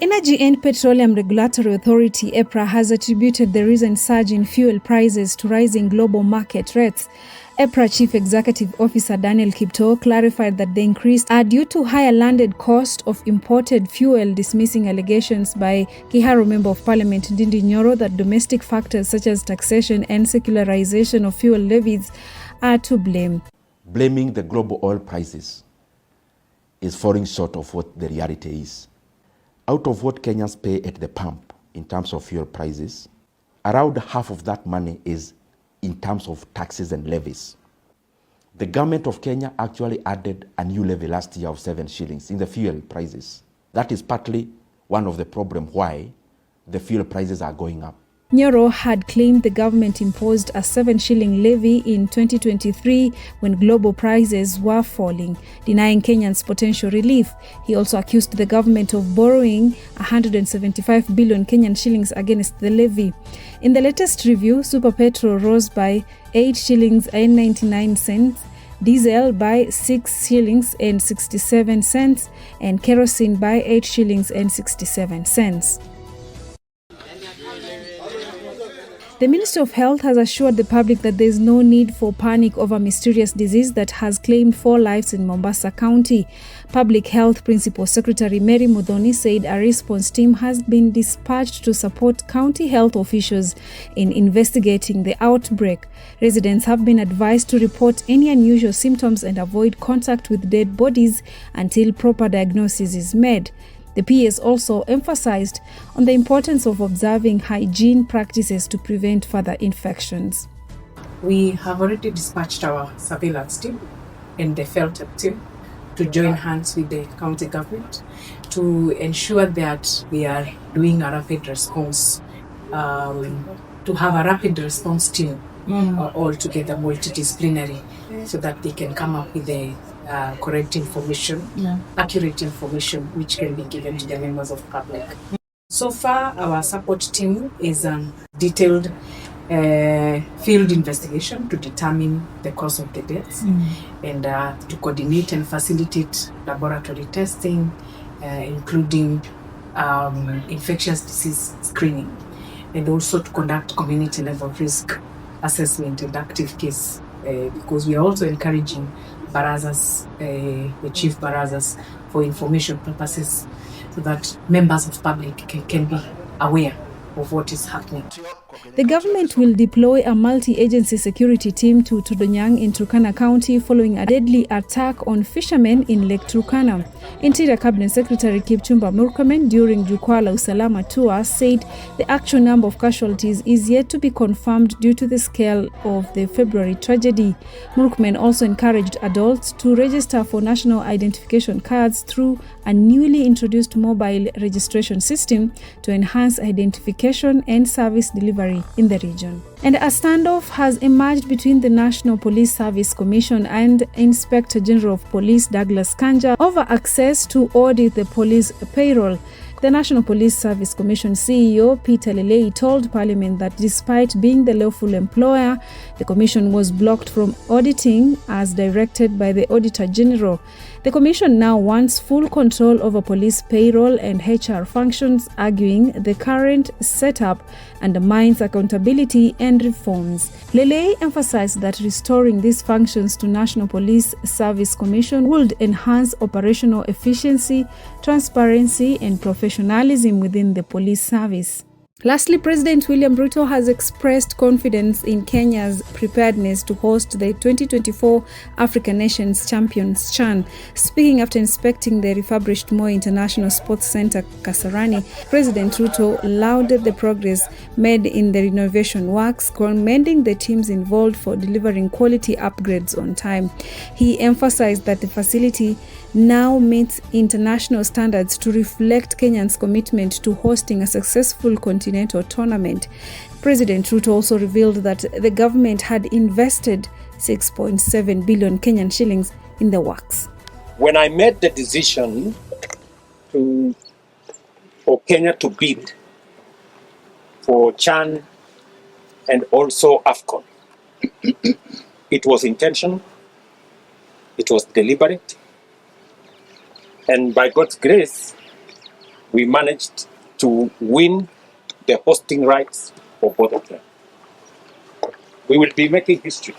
Energy and Petroleum Regulatory Authority (Epra) has attributed the recent surge in fuel prices to rising global market rates. Epra Chief Executive Officer 𝐑𝐞𝐰𝐬 clarified that the increase are due to higher landed cost of imported fuel, dismissing allegations by Kiharu Member of Parliament 𝐑𝐞𝐯𝐢𝐬 that domestic factors such as taxation and secularization of fuel levies are to blame. Blaming the global oil prices is falling short of what the reality is. Out of what Kenyans pay at the pump in terms of fuel prices, around half of that money is in terms of taxes and levies. The government of Kenya actually added a new levy last year of 7 shillings in the fuel prices. That is partly one of the problems why the fuel prices are going up. 𝐑𝐞𝐰 had claimed the government imposed a 7-shilling levy in 2023 when global prices were falling, denying Kenyans potential relief. He also accused the government of borrowing 175 billion Kenyan shillings against the levy. In the latest review, super petrol rose by 8 shillings and 99 cents, diesel by 6 shillings and 67 cents, and kerosene by 8 shillings and 67 cents. The Ministry of Health has assured the public that there is no need for panic over a mysterious disease that has claimed 4 lives in Mombasa County. Public Health Principal Secretary Mary Muthoni said a response team has been dispatched to support county health officials in investigating the outbreak. Residents have been advised to report any unusual symptoms and avoid contact with dead bodies until proper diagnosis is made. The PS also emphasized on the importance of observing hygiene practices to prevent further infections. We have already dispatched our surveillance team and the field team to join hands with the county government to ensure that we are doing a rapid response, to have a rapid response team all together multidisciplinary so that they can come up with the correct information, accurate information which can be given to the members of public. So far, our support team is a detailed field investigation to determine the cause of the deaths and to coordinate and facilitate laboratory testing, including infectious disease screening, and also to conduct community level risk assessment and active case, because we are also encouraging barazas, the chief barazas, for information purposes so that members of public can be aware of what is happening. The government will deploy a multi-agency security team to Tudonyang in Turkana County following a deadly attack on fishermen in Lake Turkana. Interior Cabinet Secretary 𝐑𝐞𝐯𝐢 Murkomen during 𝐍𝐞𝐰𝐬 Usalama tour said the actual number of casualties is yet to be confirmed due to the scale of the February tragedy. Murkomen also encouraged adults to register for national identification cards through a newly introduced mobile registration system to enhance identification and service delivery in the region. And a standoff has emerged between the National Police Service Commission and Inspector General of Police Douglas Kanja over access to audit the police payroll. The National Police Service Commission CEO Peter Leleyi told Parliament that despite being the lawful employer, the Commission was blocked from auditing as directed by the Auditor General. The Commission now wants full control over police payroll and HR functions, arguing the current setup undermines accountability and reforms. Leleyi emphasized that restoring these functions to National Police Service Commission would enhance operational efficiency, transparency, and professionalism within the police service. Lastly, President William Ruto has expressed confidence in Kenya's preparedness to host the 2024 African Nations Champions CHAN. Speaking after inspecting the refurbished Moi International Sports Center, Kasarani, President Ruto lauded the progress made in the renovation works, commending the teams involved for delivering quality upgrades on time. He emphasized that the facility now meets international standards to reflect Kenya's commitment to hosting a successful continental tournament. President Ruto also revealed that the government had invested 6.7 billion Kenyan shillings in the works. When I made the decision for Kenya to bid for CHAN and also AFCON, it was intentional, it was deliberate, and by God's grace, we managed to win the hosting rights for both of them. We will be making history.